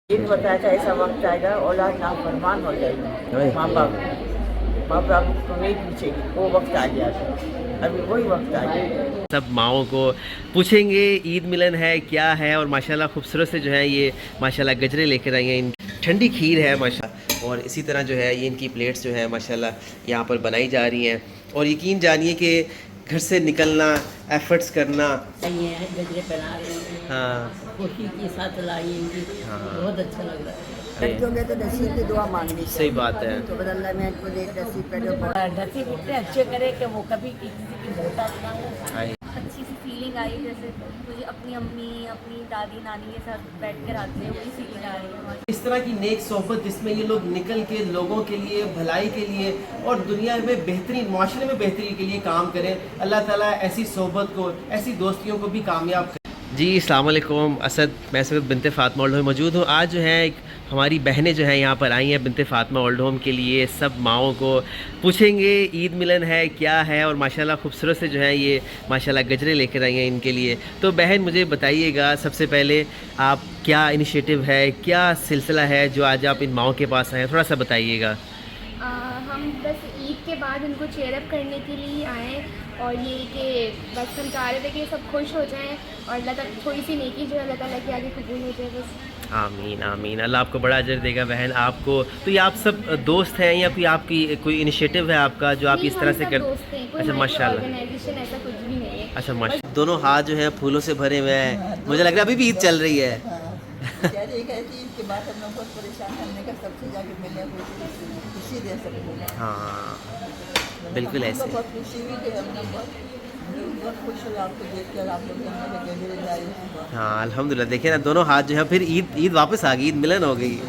ये भी बताया था ऐसा वक्त आएगा औलाद नाफरमान हो जाएगी, माँ बाप को नहीं पूछेगी, वो वक्त आ गया था, अभी वही वक्त आ गया। सब माओं को पूछेंगे ईद मिलन है क्या है, और माशाल्लाह खूबसूरत से जो है ये माशाल्लाह गजरे लेकर आई हैं, ठंडी खीर है माशाल्लाह, और इसी तरह जो है ये इनकी प्लेट्स जो है माशाल्लाह यहाँ पर बनाई जा रही हैं। और यकीन जानिए कि घर से निकलना, एफर्ट्स करना, गजरे पहना रही हैं, हाँ खुशी के साथ लाई हैं, हाँ बहुत अच्छा लग रहा है। लड़कियों के तो नसीब की दुआ मांगनी चाहिए। सही बात है। तो बदल्ला में इनको देख नसीब करे नसीब इतने अच्छे करे कि वो कभी किसी की मोहताज ना हो। हाँ अच्छी सी फीलिंग आई, जैसे मुझे अपनी अम्मी, अपनी दादी नानी के साथ बैठ कर आते हैं, वही फीलिंग आ रही है। इस तरह की नेक सोहबत जिसमें ये लोग निकल के लोगों के लिए, भलाई के लिए और दुनिया में बेहतरीन, माशरे में बेहतरी के लिए काम करें। अल्लाह ताला ऐसी सोहबत को, ऐसी दोस्तियों को भी कामयाब करें। जी अस्सलाम वालेकुम, असद, मैं इस वक्त बिनते फ़ातिमा ओल्ड होम मौजूद हूँ। आज जो है हमारी बहनें जो हैं यहाँ पर आई हैं बिनते फ़ातिमा ओल्ड होम के लिए। सब माओं को पूछेंगे ईद मिलन है क्या है, और माशाल्लाह खूबसूरत से जो है ये माशाल्लाह गजरे लेकर आई हैं इनके लिए। तो बहन मुझे बताइएगा सबसे पहले आप क्या इनिशिएटिव है, क्या सिलसिला है जो आज आप इन माओं के पास आए हैं, थोड़ा सा बताइएगा। हम बस ईद के बाद इनको चेयरअप करने के लिए आए, और ये कि बस हम चाह रहे थे कि सब खुश हो जाएं और अल्लाह ताला थोड़ी सी नेकी जो है अल्लाह ताला के आगे कबूल हो जाए बस। आमीन आमीन, अल्लाह आपको बड़ा अजर देगा बहन आपको। तो ये आप सब दोस्त हैं या कोई आपकी कोई इनिशिएटिव है आपका जो आप इस तरह से कर? अच्छा माशाल्लाह, ऑर्गेनाइजेशन ऐसा कुछ भी नहीं है। अच्छा माशाल्लाह, दोनों हाथ जो है फूलों से भरे हुए हैं, मुझे लग रहा है अभी भी ईद चल रही है। इसके बाद हम लोग बहुत परेशान, हमने का सबसे जाके मिलने खुशी दे सकते। हाँ बिल्कुल ऐसे। बहुत खुशी हुई कि हम लोग बहुत खुश हुए आपको देख कर, आप लोग गजरे लाई हैं। हाँ अल्हम्दुलिल्लाह, देखिए ना दोनों हाथ जो है, फिर ईद वापस आ गई, ईद मिलन हो गई।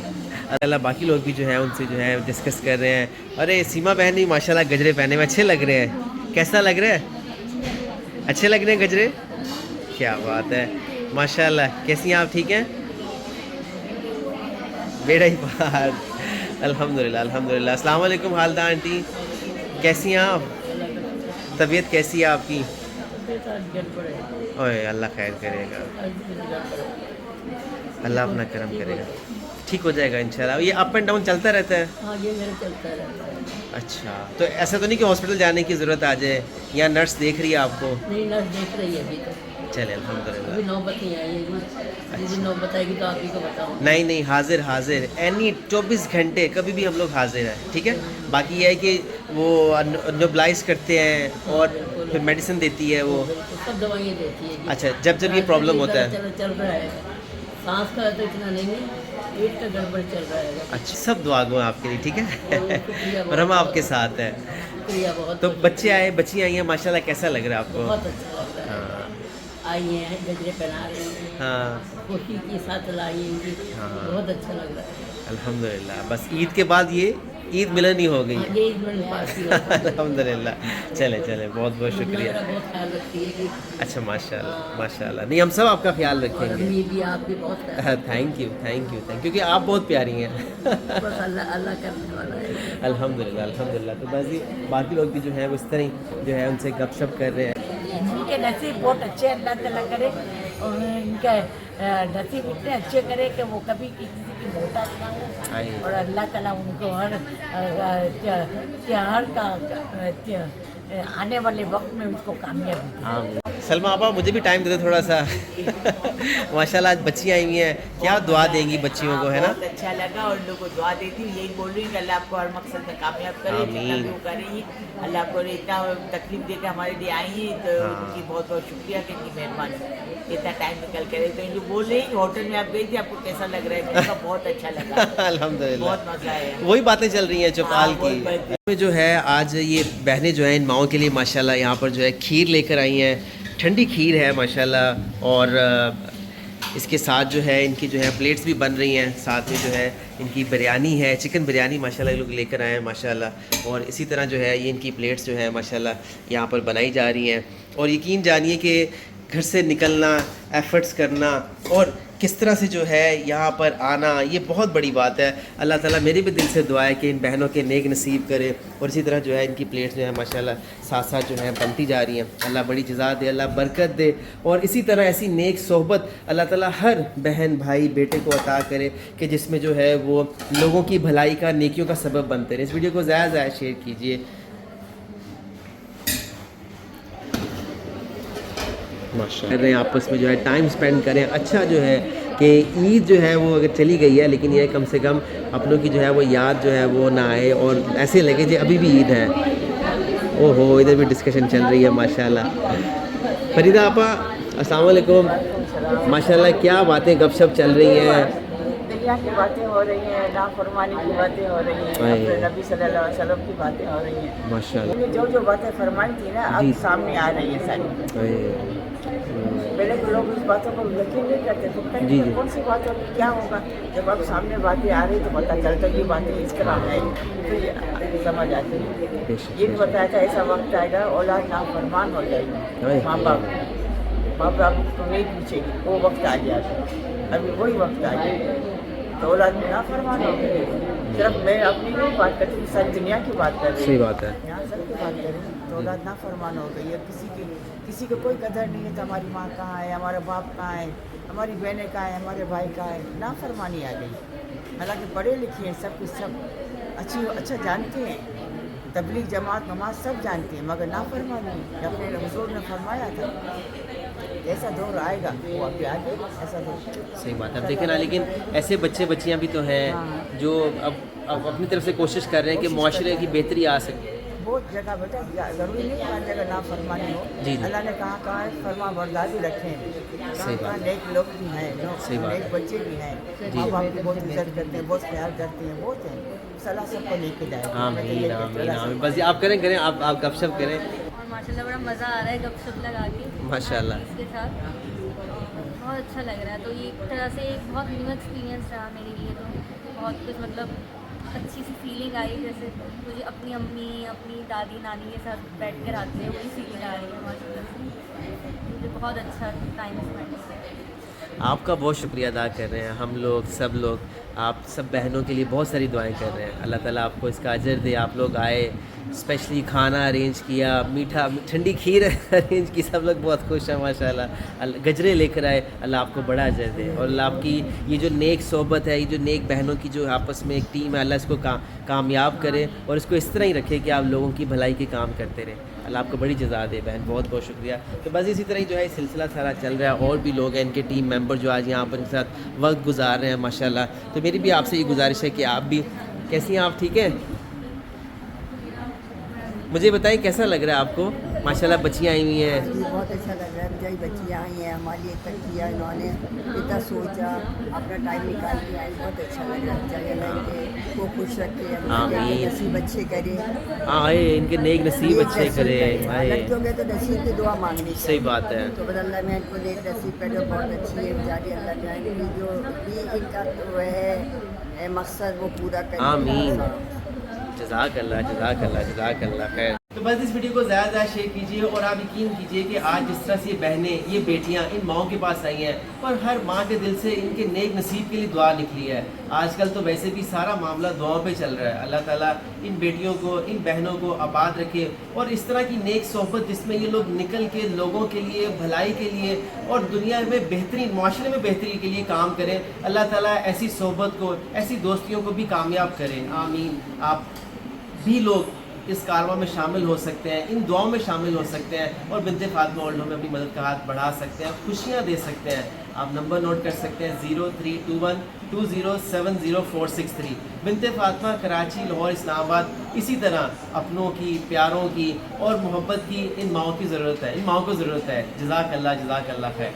अल्लाह बाकी लोग भी जो है उनसे जो है डिस्कस कर रहे हैं। अरे सीमा बहन भी माशाल्लाह गजरे पहने में अच्छे लग रहे हैं, कैसा लग रहा है? अच्छे लग रहे हैं गजरे, क्या बात है माशाल्लाह। कैसी हैं आप, ठीक हैं? बेड़ा ही पार, अल्हम्दुलिल्लाह अल्हम्दुलिल्लाह। अस्सलाम वालेकुम हालदा आंटी, कैसी हैं आप? तबीयत कैसी है आपकी? ओए अल्लाह खैर करेगा, अल्लाह अपना करम करेगा, ठीक हो जाएगा इंशाल्लाह। ये अप एंड डाउन चलता रहता है? हाँ, ये मेरा चलता रहता है। अच्छा, तो ऐसा तो नहीं कि हॉस्पिटल जाने की ज़रूरत आ जाए, या नर्स देख रही है आपको? नहीं, नर्स देख रही है अभी तो। चले अल्हम्दुलिल्लाह। अभी नौबत नहीं आई है, जिस दिन नौबत आएगी तो आप ही को बताऊँ। नहीं नहीं, हाजिर हाजिर, एनी 24 घंटे कभी भी हम लोग हाजिर हैं, ठीक है। बाकी ये है कि वो न्यूबलाइज करते हैं और फिर मेडिसिन देती है वो। सब दवाइयाँ देती है। अच्छा, जब जब ये प्रॉब्लम होता है। चल रहा है, सांस का तो इतना नहीं है, पेट का गड़बड़ चल रहा है। अच्छा, सब दुआ गो आपके लिए, ठीक है। और हम आपके साथ हैं। शुक्रिया बहुत। तो बच्चे आए, बच्ची आई हैं माशाल्लाह, कैसा लग रहा है आपको? बहुत अच्छा लग रहा है। हाँ आई हैं, गजरे पहना रही हैं, हाँ खुशी के साथ लाई हैं, हाँ। बहुत अच्छा लग रहा है। अल्हम्दुलिल्लाह, बस ईद के बाद ये ईद मिलन ही हो गई। ये ईद मिलन पास ही होता है। अल्हम्दुलिल्लाह, चले चले, बहुत बहुत शुक्रिया। मेरा बहुत ख्याल रखती है कि अच्छा माशाल्लाह माशाल्लाह, नहीं हम सब आपका ख्याल रखेंगे। अम्मी भी, आप भी बहुत ख्याल। Thank you thank you thank you, क्योंकि आप बहुत प्यारी हैं। बस अल्लाह अल्लाह करने वाला है। अल्हम्दुलिल्लाह अल्हम्दुलिल्लाह। तो बस ये बाकी लोग भी जो है वो इस तरह ही जो है उनसे गपशप कर रहे हैं। इनके नसीब बहुत अच्छे अल्लाह ताला करे, और इनका नसीब इतने अच्छे करे कि वो कभी किसी की मोहताज ना हो, और अल्लाह ताला उनको हर त्योहार का आने वाले वक्त में उसको कामयाबी दे। हाँ सलमा आपा, मुझे भी टाइम दे दो थोड़ा सा। माशाल्लाह आज बच्चियाँ आई हुई हैं, क्या दुआ देंगी बच्चियों को, है ना? बहुत अच्छा लगा, और लोगों को दुआ देती हूँ, यही बोल रही हूँ कि अल्लाह आपको हर मकसद में कामयाब करे, जितना भी वो करेंगी। अल्लाह आपको इतना तकलीफ देकर हमारे लिए आई हैं, तो उनकी बहुत बहुत शुक्रिया कि इतनी मेहरबानी, इतना टाइम निकल कर। तो जो बोल रही होटल में आप गई थी, आपको कैसा लग रहा है? मैंने कहा बहुत अच्छा लगा। अल्हम्दुलिल्लाह, बहुत मजा आया। वही बातें चल रही हैं चौपाल की। में जो है आज ये बहनें जो हैं इन माओं के लिए माशाल्लाह यहाँ पर जो है खीर लेकर आई हैं, ठंडी खीर है माशाल्लाह, और इसके साथ जो है इनकी जो है प्लेट्स भी बन रही हैं, साथ में जो है इनकी बिरयानी है, चिकन बिरयानी माशाल्लाह ये लोग लेकर आए हैं माशाल्लाह। और इसी तरह जो है ये इनकी प्लेट्स जो है माशाल्लाह यहाँ पर बनाई जा रही हैं। और यकीन जानिए कि घर से निकलना, एफर्ट्स करना और किस तरह से जो है यहाँ पर आना, ये बहुत बड़ी बात है। अल्लाह ताला मेरी भी दिल से दुआ है कि इन बहनों के नेक नसीब करे, और इसी तरह जो है इनकी प्लेट्स जो है माशाल्लाह साथ साथ जो है बनती जा रही हैं। अल्लाह बड़ी जज़ा दे, अल्लाह बरकत दे, और इसी तरह ऐसी नेक सोहबत अल्लाह ताला हर बहन भाई बेटे को अता करे कि जिसमें जो है वो लोगों की भलाई का, नेकियों का सबब बनते रहे। इस वीडियो को ज़्यादा से ज़्यादा शेयर कीजिए। माशाल्लाह आपस में जो है टाइम स्पेंड करें। अच्छा जो है कि ईद जो है वो अगर चली गई है, लेकिन ये कम से कम अपनों की जो है वो याद जो है वो ना आए, और ऐसे लगे जो अभी भी ईद है। ओहो, इधर भी डिस्कशन चल रही है माशाल्लाह। फरीदा आपा अस्सलाम वालेकुम। माशाल्लाह क्या बातें गपशप चल रही हैं। दुनिया की बातें हो रही हैं, नाफरमानी की बातें हो रही हैं, अपने नबी सल्लल्लाहु अलैहि वसल्लम की बातें हो रही हैं। माशाल्लाह जो जो बातें फरमाई थी ना, अब सामने आ रही है सारी। पहले तो लोग इस बातों को यकीन नहीं करते थे, जी। कौन सी बात होगी, क्या होगा। जब अब सामने बातें आ रही तो पता चलता ये बातें इस तरह है, तो ये समझ आती है। ये भी बताया था ऐसा वक्त आएगा औलाद नाफरमान हो जाएगी, माँ बाप तो नहीं पूछेगी, वो वक्त आ गया। अभी वही वक्त आ गया तो औलाद में नाफरमान हो गई। सिर्फ मैं अपनी नहीं बात करती, सारी दुनिया की बात कर रही हूँ। सही बात है। यहाँ सबकी बात करें तो औलाद नाफरमान हो गई है। किसी को कोई कदर नहीं है। तो हमारी माँ कहाँ है, हमारा बाप कहाँ है, हमारी बहनें कहाँ है, हमारे भाई कहाँ है। नाफरमानी आ गई। हालांकि पढ़े लिखे हैं, सब कुछ सब अच्छा जानते हैं, तबलीग जमात नमाज सब जानते हैं, मगर नाफरमानी। अपने हुजूर ने फरमाया था ऐसा दौर आएगा, वो अभी आ गया ऐसा दौर। सही बात है। अब देखें ना, लेकिन ऐसे बच्चे बच्चियाँ भी तो हैं जो अब अपनी तरफ से कोशिश कर रहे हैं कि मुआशरे की बेहतरी आ सके। बहुत जगह बेटा ज़रूरी नहीं हर जगह नाफरमानी हो। जी। अल्लाह ने कहा है फरमा बरदारी रखें। सही बात। कहाँ नेक लोग भी हैं, सही बात। नेक बच्चे भी हैं, माँ बाप की बहुत इज्जत करते हैं, बहुत ख्याल करते हैं, बहुत हैं। सलाह सबको लेके जाए। आमीन आमीन आमीन। बस ये आप करें आप गपशप करें। और माशाल्लाह बड़ा मज़ा आ रहा है गपशप लगा के माशाल्लाह इसके साथ, बहुत अच्छा लग रहा है। तो ये एक तरह से एक बहुत न्यू एक्सपीरियंस रहा मेरे लिए। तो बहुत कुछ मतलब अच्छी सी फीलिंग आई, जैसे मुझे अपनी अम्मी अपनी दादी नानी के साथ बैठ कर आते हैं, वही फीलिंग आ रही है माशाल्लाह से। मुझे बहुत अच्छा टाइम स्पेंड हो रहा है। आपका बहुत शुक्रिया अदा कर रहे हैं हम लोग, सब लोग, आप सब बहनों के लिए बहुत सारी दुआएं कर रहे हैं। अल्लाह ताला आपको इसका अजर दे। आप लोग आए, स्पेशली खाना अरेंज किया, मीठा ठंडी खीर अरेंज की, सब लोग बहुत खुश हैं माशाल्लाह। गजरे लेकर आए, अल्लाह आपको बड़ा अजर दे। और अल्लाह आपकी ये जो नेक सोहबत है, ये जो नेक बहनों की जो आपस में एक टीम है, अल्लाह इसको कामयाब करे और इसको इस तरह ही रखे कि आप लोगों की भलाई के काम करते रहें। अल्लाह आपको बड़ी जज़ा दे बहन, बहुत बहुत शुक्रिया। तो बस इसी तरह ही जो है सिलसिला सारा चल रहा है, और भी लोग हैं इनके टीम मेंबर जो आज यहाँ पर इनके साथ वक्त गुजार रहे हैं माशाल्लाह। तो मेरी भी आपसे ये गुजारिश है कि आप भी, कैसी हैं आप, ठीक है? मुझे बताइए कैसा लग रहा है आपको? माशाल्लाह बच्चियाँ आई हुई हैं। बहुत अच्छा लग रहा है। मुझे बच्चियाँ आई हैं, हमारे लिए तक किया इन्होंने, इतना सोचा, अपना टाइम निकाल के आई। बहुत अच्छा लग रहा है। चले इनके को खुश रखे, आमीन। नसीब अच्छे करे। आए इनके नेक नसीब अच्छे करे। लड़कियों के तो नसीब की दुआ मांगनी चाहिए। सही बात है। तो बस अल्लाह में इनको नेक नसीब करे, बहुत अच्छी है बेचारी। अल्लाह जाएंगी जो भी इनका तो है मकसद वो पूरा करे। आमीन। जज़ाकल्लाह जज़ाकल्लाह जज़ाकल्लाह खैर। तो बस इस वीडियो को ज़्यादा ज़्यादा शेयर कीजिए, और आप यकीन कीजिए कि आज जिस तरह से ये बहनें, ये बेटियां इन माओं के पास आई हैं, और हर माँ के दिल से इनके नेक नसीब के लिए दुआ निकली है। आजकल तो वैसे भी सारा मामला दुआओं पे चल रहा है। अल्लाह ताला इन बेटियों को, इन बहनों को आबाद रखे, और इस तरह की नेक सोहबत जिसमें ये लोग निकल के लोगों के लिए, भलाई के लिए और दुनिया में बेहतरीन, माशरे में बेहतरी के लिए काम करें। अल्लाह ताला ऐसी सोहबत को, ऐसी दोस्तियों को भी कामयाब करें। आमीन। आप भी लोग इस कारवां में शामिल हो सकते हैं, इन दुआओं में शामिल हो सकते हैं, और बिनते फातिमा ओल्ड होम में अपनी मदद का हाथ बढ़ा सकते हैं, खुशियाँ दे सकते हैं। आप नंबर नोट कर सकते हैं 0321207046 बिनते फातिमा, कराची, लाहौर, इस्लामाबाद। इसी तरह अपनों की, प्यारों की और मोहब्बत की इन माओं की ज़रूरत है, इन माओं को ज़रूरत है। जज़ाकल्लाह जज़ाकल्लाह खैर।